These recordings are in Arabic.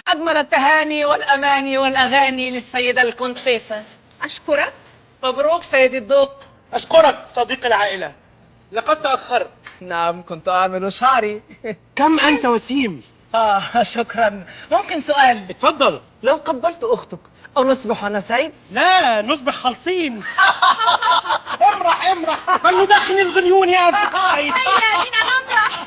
أجمل التهاني والأماني والأغاني للسيدة الكونتيسة. أشكرك. مبروك سيدي الدوق. أشكرك صديق العائلة، لقد تأخرت. نعم، كنت أعمل شعري. كم أنت وسيم؟ شكرا. ممكن سؤال؟ اتفضل. لو قبلت أختك أو نصبح نسيب؟ لا، نصبح خالصين. امرح فلندخن الغنيون يا أصدقائي. هيا بنا نمرح.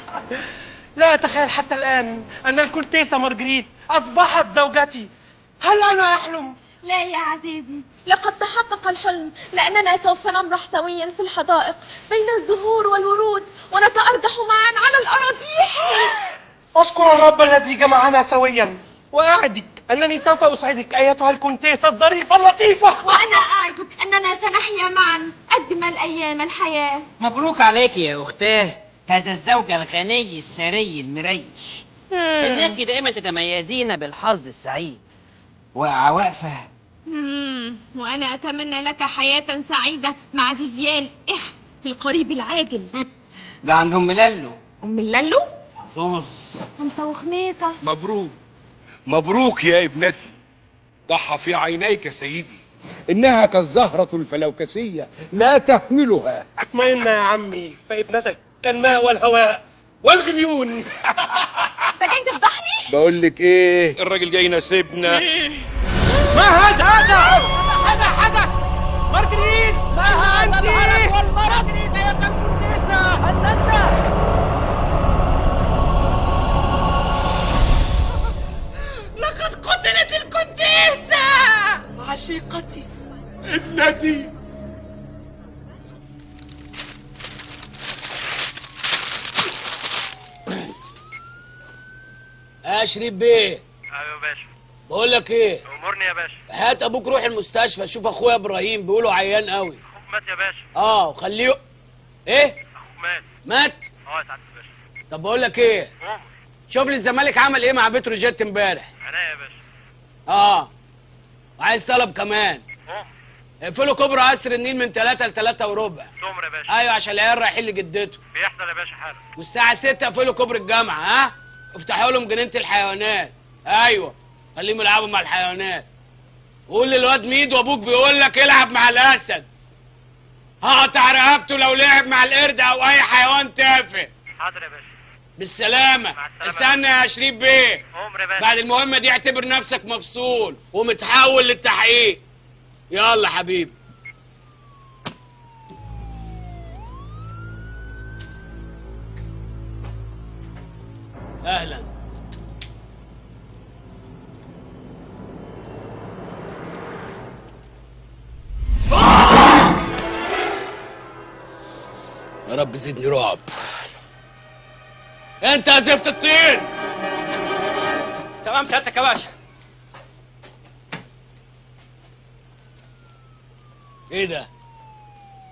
لا أتخيل حتى الآن أن الكونتيسة مارغريت أصبحت زوجتي. هل أنا أحلم؟ لا يا عزيزي، لقد تحقق الحلم، لأننا سوف نمرح سويا في الحدائق بين الزهور والورود ونتأرجح معا على الأراضيح. أشكر الرب الذي جمعنا سويا، وأعدك أنني سوف أسعدك أيتها الكونتيسة الظريفة اللطيفة. وأنا أعدك أننا سنحيا معا أجمل أيام الحياة. مبروك عليك يا أختاه، هذا الزوج الغني الثري المريش. إنك دائما تتميزين بالحظ السعيد. وعواقفه. وأنا أتمنى لك حياة سعيدة مع فيفيان في القريب العاجل. ده عندهم ملالو. أم اللالو؟ زوز. أنت وخميطة. مبروك يا ابنتي، ضحى في عينيك سيدي، إنها كالزهرة الفلوكسية لا تهملها. اطمئن يا عمي، فابنتك كالماء والهواء والغليون. أنت جاي تفضحني؟ بقول لك إيه، الراجل جاي يناسبنا. ما هذا حدث؟ مارغريت، ما أنت؟ مارغريت أيتها الكونتيسة. لقد قتلت الكونتيسة عشيقتي ابنتي. شريف بيه. ايوه يا باشا. بقول لك ايه، امرني يا باشا. هات ابوك روح المستشفى شوف اخويا ابراهيم، بيقولوا عيان قوي. اخوك مات يا باشا. وخليه. ايه؟ اخوك مات؟ يا سعاده الباشا. طب بقول لك ايه، عمر. شوف لي الزمالك عمل ايه مع بتروجيت امبارح. عينيا يا باشا. وعايز طلب كمان. عمر. اقفلوا كوبري قصر النيل من 3 ل 3 وربع. تؤمر يا باشا. ايوه عشان العيال رايحين لجدته. بيحصل يا باشا حالا. والساعه 6 اقفلوا كوبري الجامعه. افتحوا لهم جنينه الحيوانات. ايوه خليهم يلعبوا مع الحيوانات. قول للواد ميدو ابوك بيقول لك العب مع الاسد. هقطع رقبته لو لعب مع القرد او اي حيوان تافه. حاضر يا باشا. بالسلامه. مع السلامة. استنى يا شريف بيه. عمر يا باشا. بعد المهمه دي اعتبر نفسك مفصول ومتحول للتحقيق. يلا حبيبي. اهلا. يا رب زدني رعب. انت يا زفت الطين. تمام سيادتك يا باشا. ايه ده؟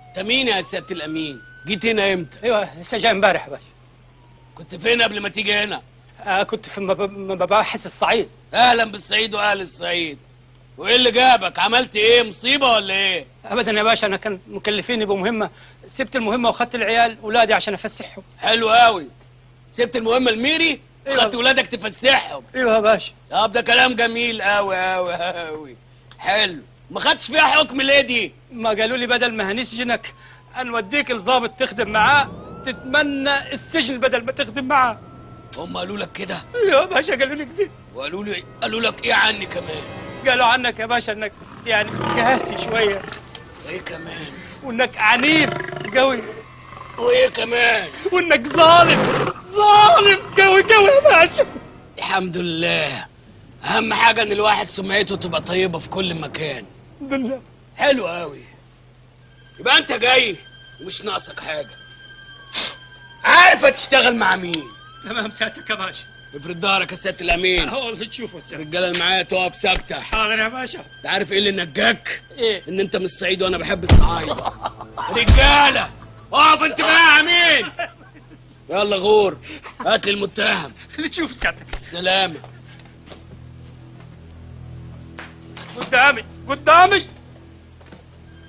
انت مين يا سيادة الامين؟ جيت هنا امتى؟ ايوه لسه جاي امبارح يا باشا. كنت فين قبل ما تيجي هنا؟ كنت في مباحث الصعيد. اهلا بالصعيد واهل الصعيد. وايه اللي جابك؟ عملت ايه؟ مصيبه ولا ايه؟ ابدا يا باشا، انا كان مكلفيني بمهمه، سبت المهمه واخدت العيال ولادي عشان افسحهم. حلو قوي. سبت المهمه الميري وخدت ولادك تفسحهم. ايوه يا باشا. طب ده كلام جميل قوي قوي قوي. حلو. ما خدتش فيها حكم ليه دي؟ ما قالوا لي بدل ما هنسجنك هنوديك الضابط تخدم معاه، تتمنى السجن بدل ما تخدم معاه. هم قالوا لك كده؟ ايوه يا باشا قالوا لي كده. قالوا لك ايه عني كمان؟ قالوا عنك يا باشا انك يعني قاسي شويه. ايه كمان؟ وانك عنيف قوي. وايه كمان؟ وانك ظالم قوي يا باشا. الحمد لله. اهم حاجه ان الواحد سمعته تبقى طيبه في كل مكان. الحمد لله. حلو قوي. يبقى انت جاي ومش ناقصك حاجه. عارف هتشتغل مع مين. تمام سيادتك يا باشا. افرد ظهرك يا سياده الامين. هو اللي تشوفه سيادتك. الرجاله اللي معايا تقف ساكته. حاضر يا باشا. انت عارف ايه اللي نجاك؟ ايه؟ ان انت من الصعيد وانا بحب الصعايده. رجاله اقف انت بقى يا امين. يلا غور هات لي المتهم. اللي تشوفه سيادتك. السلامه. قدامي.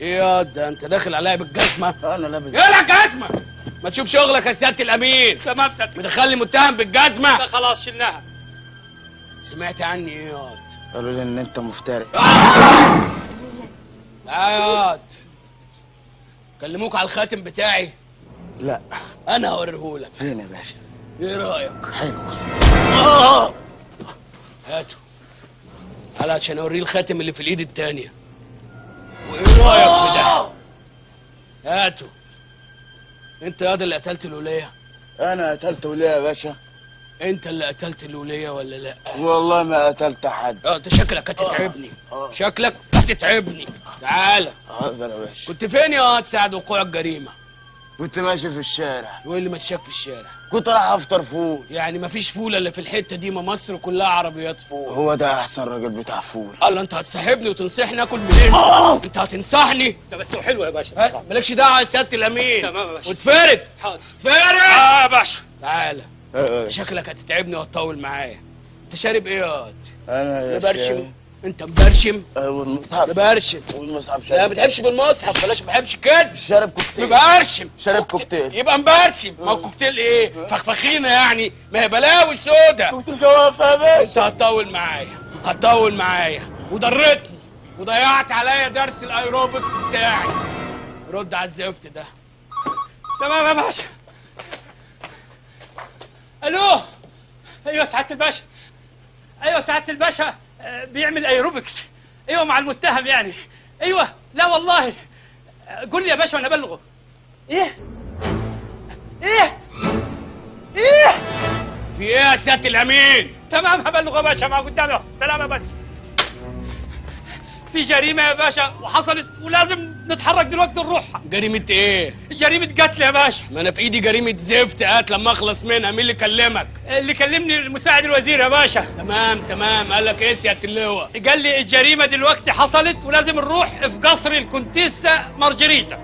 ايه يا ده انت داخل عليا بالجزمه؟ انا لابس. يلا جزمه. ما تشوف شغلك يا سياده الامين. تمام سيادتك. مدخلني متهم بالجزمه. خلاص شلناها. سمعت عني ايه يا واد؟ قالوا لي ان انت مفترق. لا يا واد، كلموك على الخاتم بتاعي؟ لا. انا هوريهولك. فين يا باشا؟ ايه رايك؟ حلو. هاته تعالى عشان اوريه الخاتم اللي في الايد التانية. وايه رايك في ده؟ هاته. انت ياض اللي قتلت الولية؟ انا قتلت وليه يا باشا؟ انت اللي قتلت الولية ولا لا؟ والله ما قتلت حد. انت شكلك هتتعبني. شكلك هتتعبني. تعالى. حاضر يا باشا. كنت فين يا واد ساعة وقوع الجريمة؟ كنت ماشي في الشارع. وايه اللي مشاك في الشارع؟ كنت رايح افطر فول. يعني مفيش فول الا في الحتة دي؟ ما مصر كلها عربيات فول. هو ده احسن راجل بتاع فول. الله، انت هتصاحبني وتنصحني اكل منين؟ انت هتنصحني؟ ده بس حلو يا باشا. مالكش دعوه يا سياده الامين. تمام يا باشا. وتفارد. حاضر. تفارد. يا باشا. تعالى. شكلك هتتعبني وهتطول معايا. انت شارب ايه يا واد؟ انا يا مبرشم. انت مبرشم؟ والمصحف. مبرشم. والمصحف لا ما بتحبش بالمصحف، بلاش ما بحبش كده. شارب كوكتيل. مبرشم. شارب كوكتيل. يبقى مبرشم. ما هو كوكتيل ايه؟ فخفخينه يعني، ما هي بلاوي سودا. كوكتيل جوافه يا باشا. انت هتطول معايا، هتطول معايا وضرتني وضيعت عليا درس الايروبكس بتاعي. رد على الزفت ده. تمام يا باشا. الو. ايوه سعاده الباشا. ايوه سعاده الباشا، بيعمل ايروبكس. ايوه مع المتهم يعني. ايوه. لا والله. قول لي يا باشا وانا ابلغه. ايه ايه ايه. في ايه يا سياده الامين؟ تمام هبلغه يا باشا، مع قدامي. سلام يا باشا. في جريمه يا باشا وحصلت ولازم نتحرك دلوقتي نروحها. جريمه ايه؟ جريمه قتل يا باشا. ما انا في ايدي جريمه زفت قتل لما اخلص منها. مين اللي كلمك؟ اللي كلمني المساعد الوزير يا باشا. تمام. قال لك ايه سياده اللواء؟ قال لي الجريمه دلوقتي حصلت ولازم نروح في قصر الكونتيسا مارجريتا.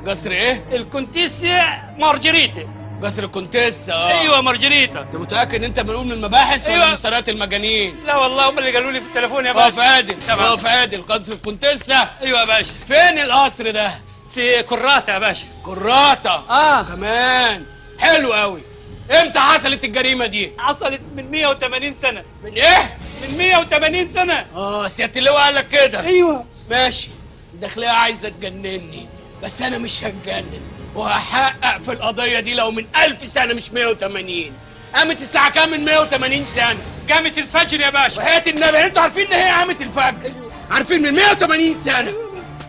قصر ايه؟ الكونتيسا مارجريتا. قصر الكونتيسا. ايوه مارجريتا. انت متاكد انت منقول من المباحث أيوة. ولا من سرايات المجانين؟ لا والله هم اللي قالوا لي في التليفون يا باشا. اقف عادل. قصر الكونتيسا. ايوه يا باشا. فين القصر ده؟ في كراتا يا باشا. كراتا. كمان حلو قوي. امتى حصلت الجريمه دي؟ حصلت من 180 سنه. من ايه؟ من 180 سنه. سياده اللواء قال لك كده. ايوه ماشي. الداخليه عايزه تجنني بس انا مش هتجنن وهحقق في القضيه دي لو من 1000 سنه مش 180. قامت الساعه كام من 180 سنه؟ قامت الفجر يا باشا. وحياة النبي انتوا عارفين ان هي قامت الفجر. عارفين من 180 سنه.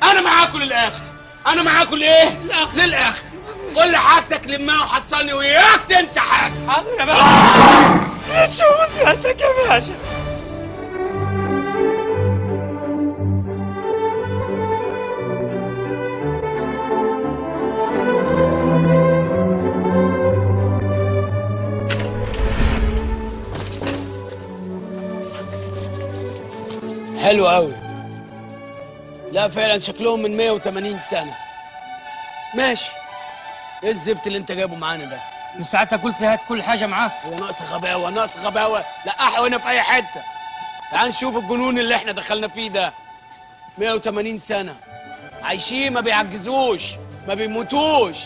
انا معاكم للاخر. انا معاكم لايه؟ للاخر. قول لحاجتك لما وحصلني وياك تنسى حاجه. حاضر يا باشا. شو سيادتك يا باشا؟ حلو قوي. لا فعلا شكلهم من 180 سنه. ماشي. ايه الزفت اللي انت جايبه معانا ده؟ من ساعتها قلت هات كل حاجه معاك. هو ناقص غباوه ناقص غباوه. لقحوا هنا في اي حته. تعال نشوف الجنون اللي احنا دخلنا فيه ده. 180 سنه عايشين ما بيعجزوش ما بيموتوش.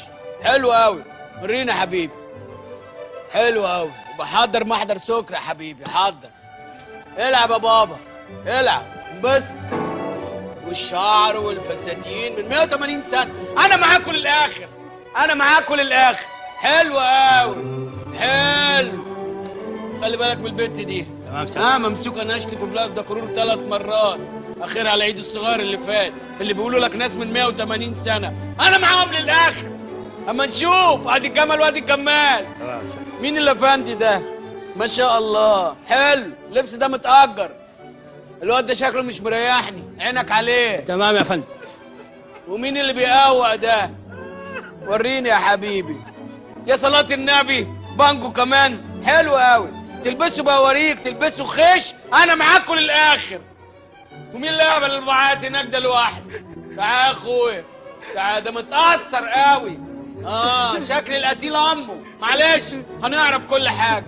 حلو قوي. ورينا يا حبيبي. حلو قوي. وبحضر محضر سكر يا حبيبي. حضر. العب يا بابا. العب بس. والشعر والفساتين من 180 سنه. انا معاكم للاخر. انا معاكم للاخر. حلو قوي. حلو. خلي بالك من البت دي. تمام. ممسوكه نشل في بلاد دكرور 3 مرات. اخرها على العيد الصغير اللي فات اللي بيقولوا لك ناس من 180 سنه. انا معاهم للاخر. اما نشوف ادي الجمل وادي الجمال. مين الافندي ده؟ ما شاء الله. حلو. اللبس ده متأجر. الواد ده شكله مش مريحني. عينك عليه. تمام يا فندم. ومين اللي بيقوق ده؟ وريني يا حبيبي. يا صلاة النبي. بانجو كمان. حلو قوي. تلبسوا بوريك تلبسوا خش. انا معاكم للاخر. ومين اللي قابل البعات هناك ده لوحده؟ تعال يا اخويا. تعال. ده متأثر قوي. شكل القتيل امه. معلش هنعرف كل حاجه.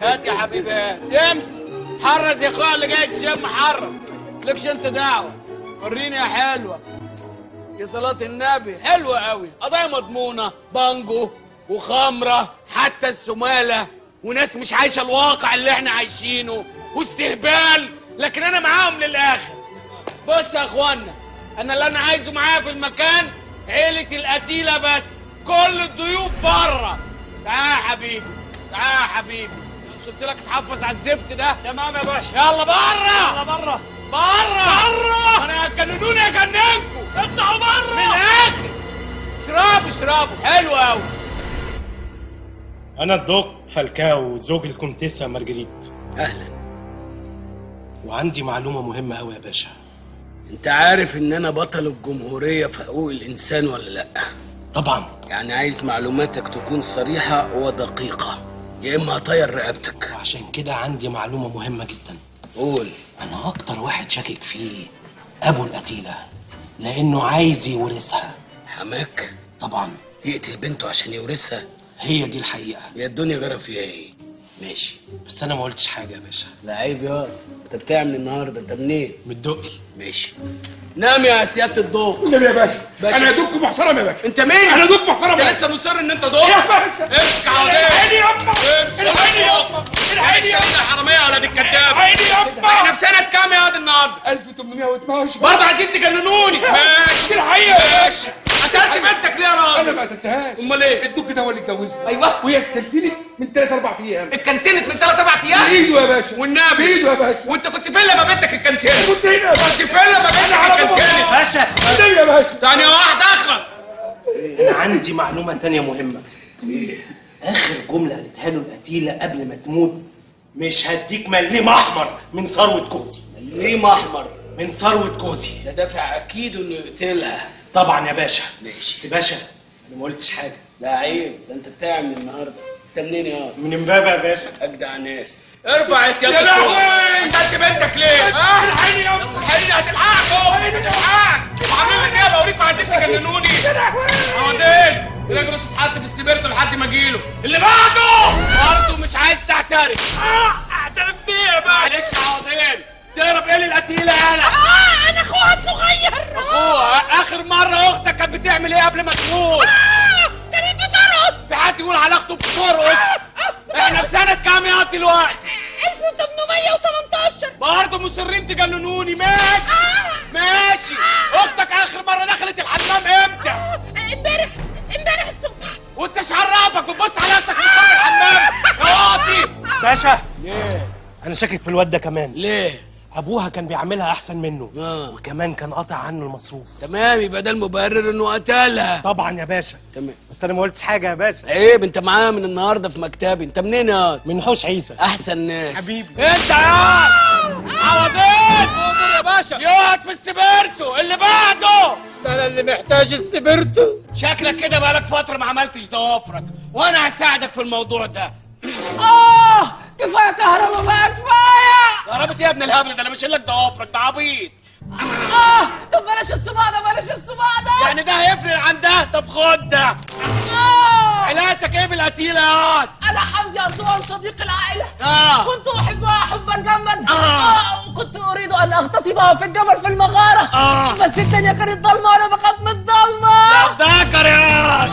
هات يا حبيبي هات. امسك. حرز يا اخويا اللي جاي تشم. حرز. لكش انت دعوه. وريني يا حلوه. يا صلاة النبي. حلوه قوي. قضايا مضمونه. بانجو وخمره حتى السماله وناس مش عايشه الواقع اللي احنا عايشينه واستهبال، لكن انا معاهم للاخر. بص يا اخوانا، انا اللي انا عايزه معايا في المكان عيله القتيله بس، كل الضيوف بره. تعال يا حبيبي، تعال يا حبيبي، مش قلت لك اتحفظ على الزفت ده؟ تمام يا باشا. يلا بره يلا بره بره. انا هتجننوني اجننكم، اطلعوا بره من الاخر. اشربوا حلو قوي. انا الدوق فالكاو زوج الكونتيسا مارجريت. اهلا. وعندي معلومه مهمه قوي يا باشا. انت عارف ان انا بطل الجمهوريه في حقوق الانسان ولا لا؟ طبعا. يعني عايز معلوماتك تكون صريحه ودقيقه، يا اما هطير رقبتك. وعشان كده عندي معلومه مهمه جدا. قول. انا اكتر واحد شاكك فيه ابو القتيله، لانه عايز يورثها. حماك؟ طبعا. يقتل بنته عشان يورثها؟ هي دي الحقيقه. يا الدنيا جرى فيها ايه؟ ماشي. بس انا ما قلتش حاجه يا باشا. لا عيب يا واد، انت بتعمل النهارده؟ انت منين؟ من الدقي. ماشي. نام يا سياده الضوء. النبي يا باشا، باشا. انا دوك محترم يا باشا. انت مين؟ انا دوك محترم انت يا باشا. لسه مصر ان انت ضوء؟ يا باشا امسك عوضين. العيني يابا، امسك العيني يابا، العيني يا يابا، حراميه يا ولاد الكداب. العيني يابا. احنا في سنه كام يا واد النهارده؟ 1812. برضه عايزين تجننوني. ماشي الحقيقه ماشي. قتلت بنتك ليه يا انا راجل؟ ما قتلتهاش. امال ايه؟ الدك ده هو اللي اتجوزها. ايوه. وهي اتكلتلت من 3-4 ايام. اتكنتلت من 3-4 ايام؟ بايده يا باشا. والنبي بايده يا باشا. وانت كنت فين لما بنتك اتكنتلت؟ كنت هنا يا باشا. كنت فين لما بنتك اتكنتلت؟ باشا النبي يا باشا. ثانيه واحده اخلص. انا عندي معلومه تانية مهمه. اخر جمله قالتها له القتيله قبل ما تموت: مش هديك مليم احمر من ثروه كوزي. مليم احمر من ثروه كوزي. ده دافع اكيد انه يقتلها. طبعا يا باشا. ماشي. بس باشا انا ما قلتش حاجه. لا عيب، ده انت بتاع من النهارده. انت منين يا من امبابه يا باشا. اجدع ناس. ارفع يا سياده يا الدكتور. لهوي. قتلت بنتك ليه؟ الحقيني يابا. الحقيني هتلحقكم. هتلحقك. عاملين لك ايه؟ بوريكم عايزين تجننوني. عوضين رجله تتحط في السبيرتو لحد ما اجيله. اللي بعده برضه مش عايز تعترف. اعترف بيه يا باشا. معلش يا عوضين، تهرب ايه للقتيله يالا؟ انا اخوها الصغير. اخوها؟ اخر مره اختك كانت بتعمل ايه قبل ما تموت؟ كانت بترقص. في حد يقول على اخته بترقص؟ احنا في سنه كام يا دلوقتي؟ 1818. برضه مصرين تجننوني. ماشي. اختك اخر مره دخلت الحمام امتى؟ امبارح الصبح. وانت ايش عرفك بتبص على اختك من خلف الحمام يا واطي؟ باشا ليه؟ انا شاكك في الواد ده كمان. ليه؟ ابوها كان بيعملها احسن منه. وكمان كان قاطع عنه المصروف. تمام، يبقى ده المبرر انه قتلها. طبعا يا باشا. تمام. بس انا ما قلتش حاجه يا باشا. عيب، انت معايا من النهارده في مكتبي. انت منين يا؟ من حوش عيسى. احسن ناس. حبيبي. انت يا عوضين. امر يا باشا. يقعد في السبيرتو. اللي بعده. انا اللي محتاج السبرتو. شكلك كده بقالك فتره ما عملتش ضوافرك، وانا هساعدك في الموضوع ده. كفايه كهرباء بقى، كفايه. قربت يا ابن الهبل ده، انا مش لك ضوافرك، ده عبيط. طب بلاش الصباع ده، بلاش الصباع ده. يعني ده هيفرق عن ده؟ طب خد ده. علاقتك ايه بالقتيله يا واد؟ انا حمدي أسوان صديق العائله. كنت احبها حبا جما. وكنت اريد ان اغتصبها في الجبل في المغاره. بس الدنيا كانت ضلمه وانا بخاف من الضلمه. افتكر يا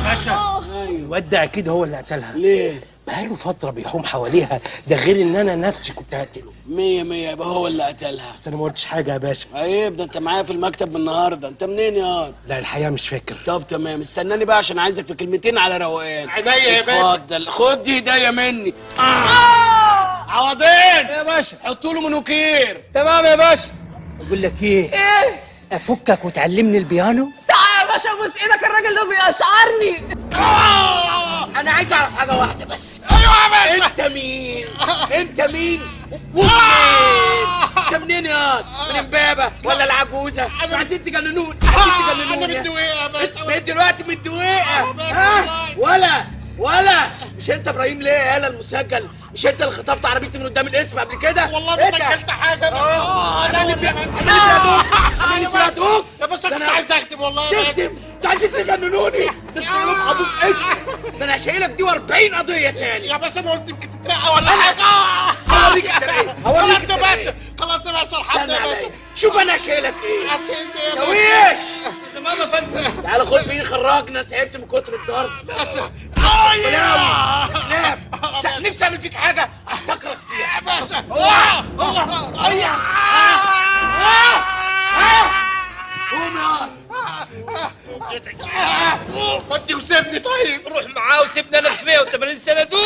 باشا الواد ده اكيد هو اللي قتلها. ليه؟ بقاله فتره بيحوم حواليها، ده غير ان انا نفسي كنت هقتله. 100 يبقى هو اللي قتلها. بس انا ما قلتش حاجه يا باشا. عيب، ده انت معايا في المكتب من النهارده. انت منين يا واد؟ لا الحقيقه مش فاكر. طب تمام، استناني بقى عشان عايزك في كلمتين على روقان. عينيا يا باشا. اتفضل، خد دي هديه مني. عوضين يا باشا. حطوا له منوكير. تمام يا باشا. بقول لك ايه؟ ايه؟ افكك وتعلمني البيانو؟ تعال يا باشا ابوس ايدك، الراجل ده بيشعرني. انا عايز اعرف حاجه واحده بس. ايوه يا باشا. انت مين؟ انت مين؟ انت منين يا؟ من امبابه ولا العجوزه؟ عايزين تجننوني. انا من الدويقه يا باشا. بقيت دلوقتي من الدويقه. ولا مش انت ابراهيم ليه يالا المسجل؟ مش انت اللي خطفت عربيتي من قدام الاسم قبل كده؟ والله ما سجلت حاجه. انا اللي فيها دوك. يا باشا كنت عايز اختم والله يا تكتم؟ انتوا عايزين تجننوني؟ ده انت يوم ابوك اسم. ده انا شايلك دي و40 قضيه تاني. يا باشا انا قلت يمكن تترقى ولا حاجه. هوريك الترقيه. خلاص يا باشا، خلاص يا باشا، الحمد لله يا باشا. شوف انا شايلك ايه. هتشيلني يا شويش. تمام يا فندم. تعالى خد بيدي، خرجنا، تعبت من كتر الضرب. باشا. نام نفسي اعمل فيك حاجه احتقرك فيها يا باشا ودي وسيبني طيب. روح معاه وسيبنا انا في 180 سنه دول.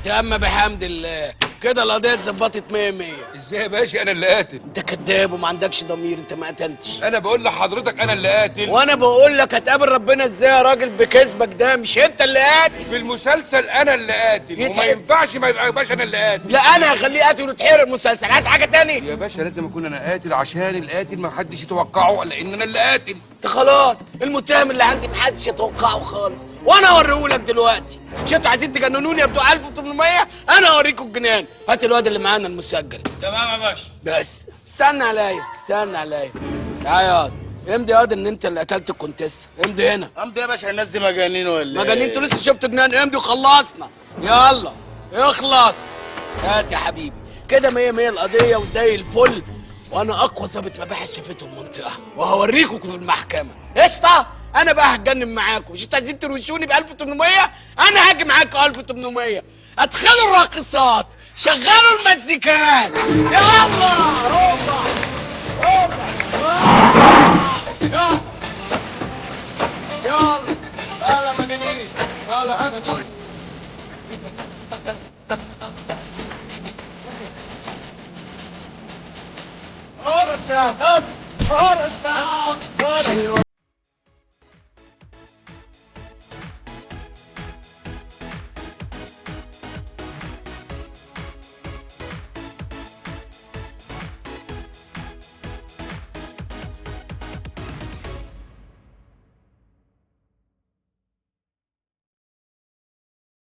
تم بحمد الله كده القضيه اتظبطت 100 100. ازاي يا باشا انا اللي قاتل؟ انت كذاب وما عندكش ضمير، انت ما قتلتش. انا بقول لحضرتك انا اللي قاتل. وانا بقول لك هتقابل ربنا ازاي يا راجل بكذبك ده؟ مش انت اللي قاتل. في المسلسل انا اللي قاتل وما ينفعش ما يبقى باشا انا اللي قاتل. لا انا هخليه قاتل ويتحرق المسلسل. عايز حاجه تاني؟ يا باشا لازم اكون انا قاتل عشان القاتل ما حدش يتوقعه لان انا اللي قاتل. انت خلاص المتهم اللي عندي محدش يتوقعه خالص، وانا اوريهولك دلوقتي. مش انتوا عايزين تجننوني يا بتوع 1800؟ انا اوريكم الجنان. هات الواد اللي معانا المسجل. تمام يا باشا. بس استنى عليا استنى عليا. تعالى يا واد امضي يا واد ان انت اللي قتلت الكونتيسه. امضي هنا. امضي يا باشا. الناس دي مجانين ولا مجانين؟ انتوا لسه شفتوا جنان؟ امضي وخلصنا. يلا اخلص. هات يا حبيبي كده 100 100 القضيه وزي الفل، وانا اقوى ظابط مباحث شافته المنطقه وهوريكم في المحكمه. قشطه؟ انا بقى هتجنن معاكم. مش انتوا عايزين تروشوني ب 1800؟ انا هاجي معاكم 1800. ادخلوا الراقصات، شغلوا المزيكات، يلا هوبا هوبا يلا يلا يلا مجانين يلا مجانين. هورس يا هب هورس. ايوه